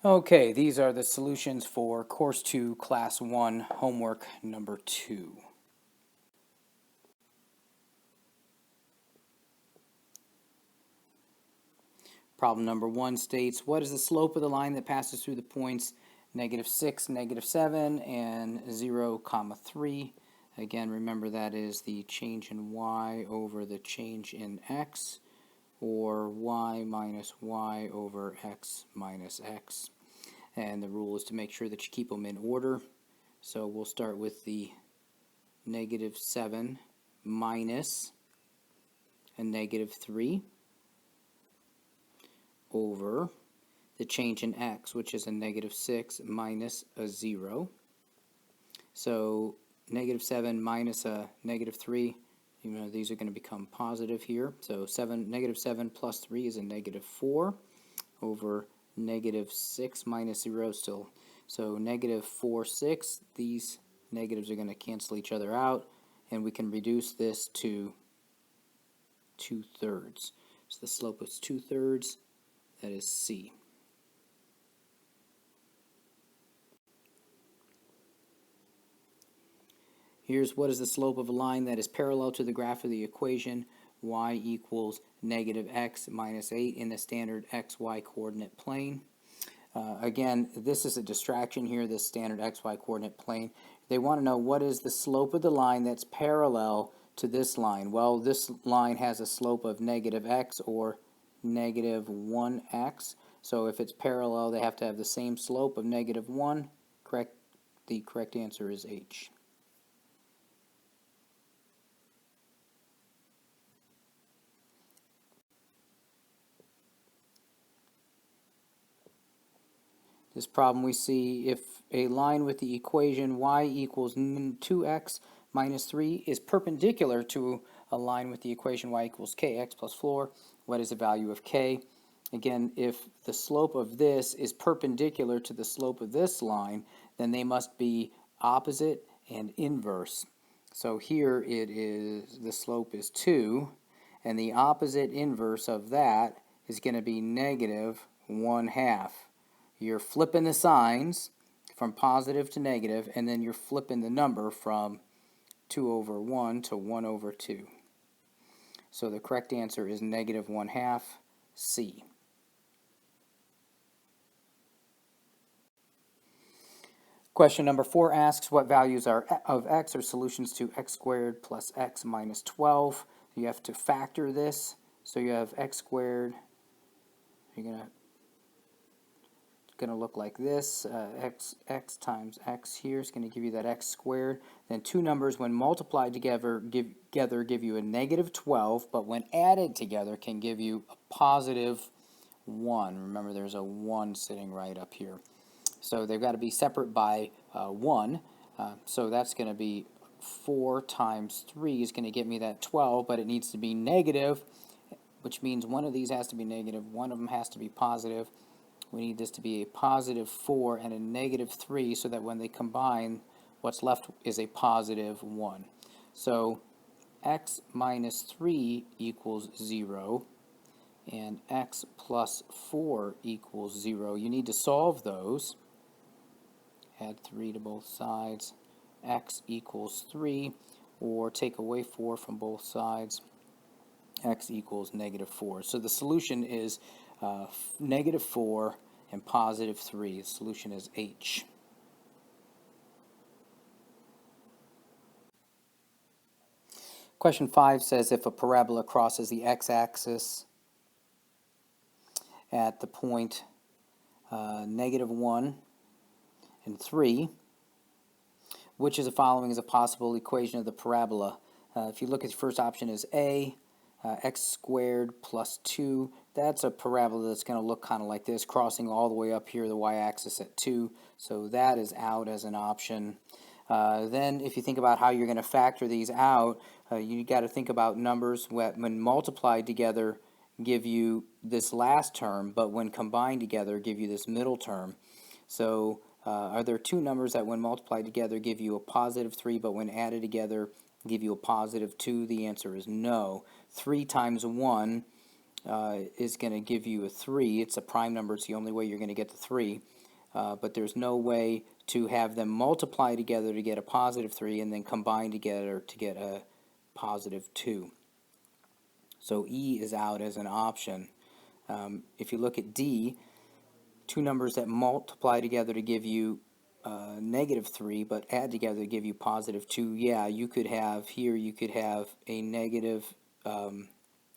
Okay, these are the solutions for Course 2, Class 1, Homework number 2. Problem number 1 states, what is the slope of the line that passes through the points -6, -7, and 0, 3? Again, remember that is the change in y over the change in x, or y minus y over x minus x. And the rule is to make sure that you keep them in order. So we'll start with the -7 minus a -3 over the change in x, which is a -6 minus a 0. So -7 minus a -3, these are going to become positive here. So -7 plus 3 is a -4 over -6 minus 0 still. So -4, 6, these negatives are going to cancel each other out, and we can reduce this to 2/3. So the slope is 2/3, that is C. Here's what is the slope of a line that is parallel to the graph of the equation y equals -x minus 8 in the standard xy coordinate plane. Again, this is a distraction here, this standard xy coordinate plane. They want to know what is the slope of the line that's parallel to this line. Well, this line has a slope of -x or -1x. So if it's parallel, they have to have the same slope of -1. Correct. The correct answer is H. This problem we see if a line with the equation y equals 2x minus 3 is perpendicular to a line with the equation y equals kx plus 4, what is the value of k? Again, if the slope of this is perpendicular to the slope of this line, then they must be opposite and inverse. So here it is, the slope is 2, and the opposite inverse of that is going to be -1/2. You're flipping the signs from positive to negative, and then you're flipping the number from 2/1 to 1/2. So the correct answer is -1/2, C. Question number 4 asks what values of x are solutions to x squared plus x minus 12. You have to factor this. So you have x squared. You're going to look like this. X times x here is going to give you that x squared. Then two numbers when multiplied together give you a -12, but when added together can give you a +1. Remember, there's a 1 sitting right up here. So they've got to be separate by 1. So that's going to be 4 times 3 is going to get me that 12, but it needs to be negative, which means one of these has to be negative, one of them has to be positive. We need this to be a +4 and a -3 so that when they combine, what's left is a +1. So x minus 3 equals 0, and x plus 4 equals 0. You need to solve those. Add 3 to both sides. X equals 3, or take away 4 from both sides. X equals -4. So the solution is -4 and +3. The solution is H. Question 5 says if a parabola crosses the x-axis at the point -1 and 3, which is the following is a possible equation of the parabola? If you look at the first option is A, x squared plus 2. That's a parabola that's going to look kind of like this, crossing all the way up here the y-axis at 2. So that is out as an option. Then if you think about how you're going to factor these out, you got to think about numbers when multiplied together give you this last term, but when combined together give you this middle term. So are there two numbers that when multiplied together give you a +3, but when added together give you a +2? The answer is no. 3 times 1 is going to give you a 3. It's a prime number. It's the only way you're going to get the 3. but there's no way to have them multiply together to get a positive 3 and then combine together to get a positive 2. So E is out as an option. If you look at D, two numbers that multiply together to give you negative 3, but add together to give you positive 2, yeah, you could have, here you could have a negative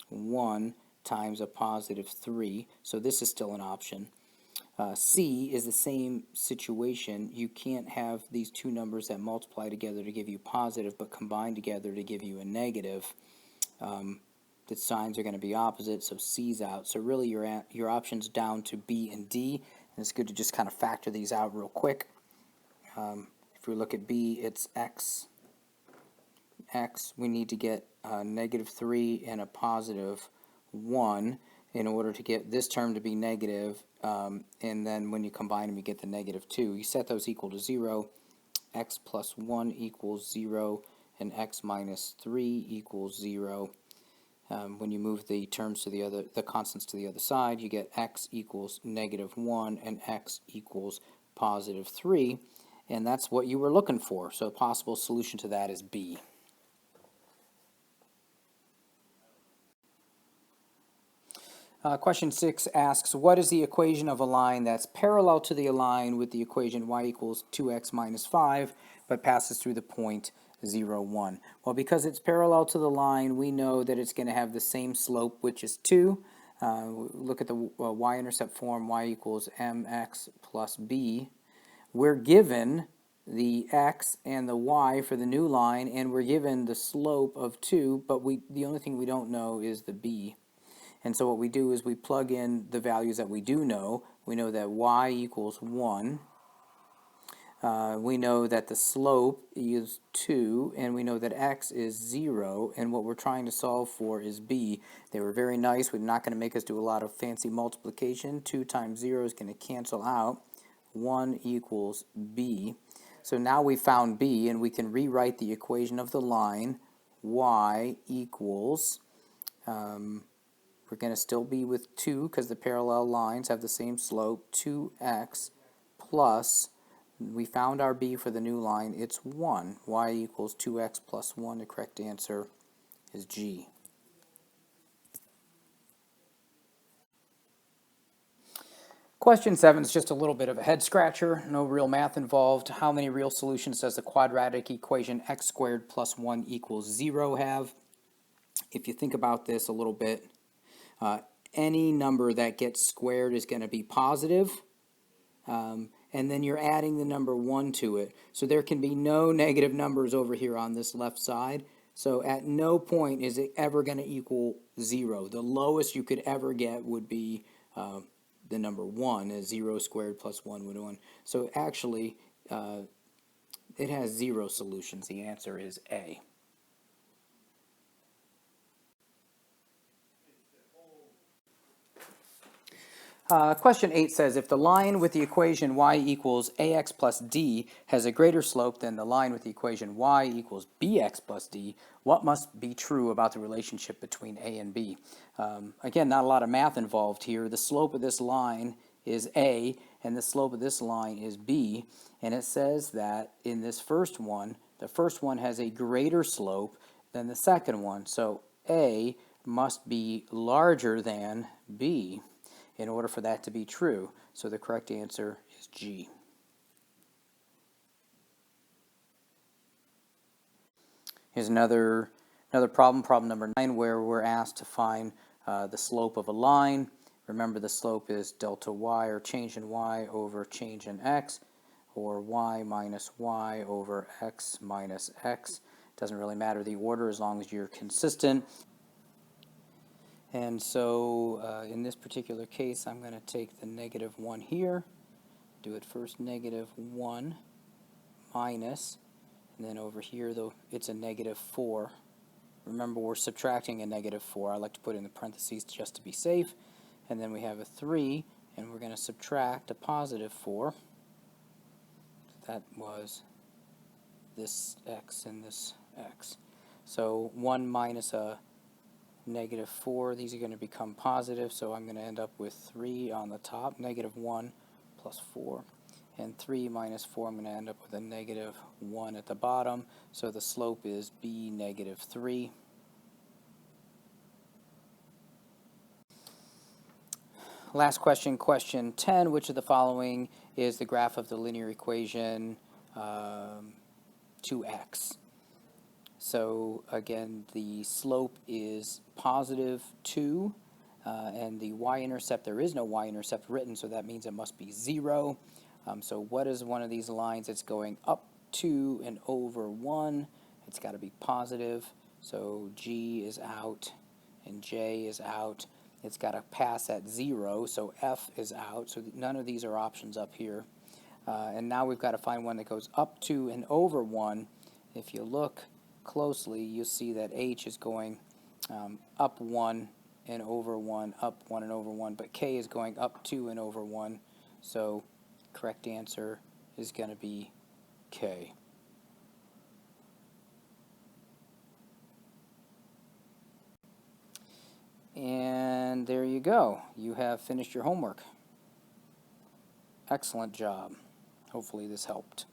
1 times a positive 3, so this is still an option. C is the same situation. You can't have these two numbers that multiply together to give you positive, but combine together to give you a negative. The signs are going to be opposite, so C's out. So really your options down to B and D, and it's good to just kind of factor these out real quick. If we look at B, it's X. We need to get a negative 3 and a positive 1 in order to get this term to be negative, and then when you combine them you get the negative 2. You set those equal to 0, x plus 1 equals 0, and x minus 3 equals 0. When you move the terms to the constants to the other side, you get x equals negative 1 and x equals positive 3, and that's what you were looking for. So a possible solution to that is B. Question 6 asks, what is the equation of a line that's parallel to the line with the equation y equals 2x minus 5, but passes through the point 0, 1? Well, because it's parallel to the line, we know that it's going to have the same slope, which is 2. Look at the y-intercept form, y equals mx plus b. We're given the x and the y for the new line, and we're given the slope of 2, but the only thing we don't know is the b. And so what we do is we plug in the values that we do know. We know that y equals 1. We know that the slope is 2, and we know that x is 0, and what we're trying to solve for is b. They were very nice. We're not going to make us do a lot of fancy multiplication. 2 times 0 is going to cancel out. 1 equals b. So now we found b, and we can rewrite the equation of the line. Y equals... we're going to still be with 2 because the parallel lines have the same slope, 2x plus, we found our b for the new line, it's 1. Y equals 2x plus 1. The correct answer is G. Question 7 is just a little bit of a head scratcher, no real math involved. How many real solutions does the quadratic equation x squared plus 1 equals 0 have? If you think about this a little bit, any number that gets squared is going to be positive, and then you're adding the number 1 to it. So there can be no negative numbers over here on this left side. So at no point is it ever going to equal 0. The lowest you could ever get would be the number 1, as 0 squared plus 1 would be 1. So actually, it has 0 solutions. The answer is A. Question 8 says, if the line with the equation y equals ax plus d has a greater slope than the line with the equation y equals bx plus d, what must be true about the relationship between a and b? Again, not a lot of math involved here. The slope of this line is a, and the slope of this line is b, and it says that in this first one, the first one has a greater slope than the second one, so a must be larger than b in order for that to be true. So the correct answer is G. Here's another problem, problem number 9, where we're asked to find the slope of a line. Remember, the slope is delta y, or change in y, over change in x, or y minus y over x minus x. Doesn't really matter the order as long as you're consistent. And so in this particular case, I'm going to take the negative 1 here, do it first, negative 1 minus, and then over here, though, it's a negative 4. Remember, we're subtracting a negative 4. I like to put in the parentheses just to be safe. And then we have a 3, and we're going to subtract a positive 4. That was this x and this x. So 1 minus a negative 4, these are going to become positive, so I'm going to end up with 3 on the top, negative 1 plus 4. and 3 minus 4, I'm going to end up with a negative 1 at the bottom. So the slope is b negative 3. Last question, question 10. Which of the following is the graph of the linear equation 2x? So again, the slope is positive 2, and the y-intercept, there is no y-intercept written, so that means it must be 0. So what is one of these lines? It's going up 2 and over 1. It's got to be positive. So G is out and J is out. It's got to pass at 0, so F is out. So none of these are options up here. And now we've got to find one that goes up 2 and over 1. If you look closely, you'll see that H is going up 1 and over 1, up 1 and over 1, but K is going up 2 and over 1. So correct answer is going to be K. And there you go. You have finished your homework. Excellent job. Hopefully this helped.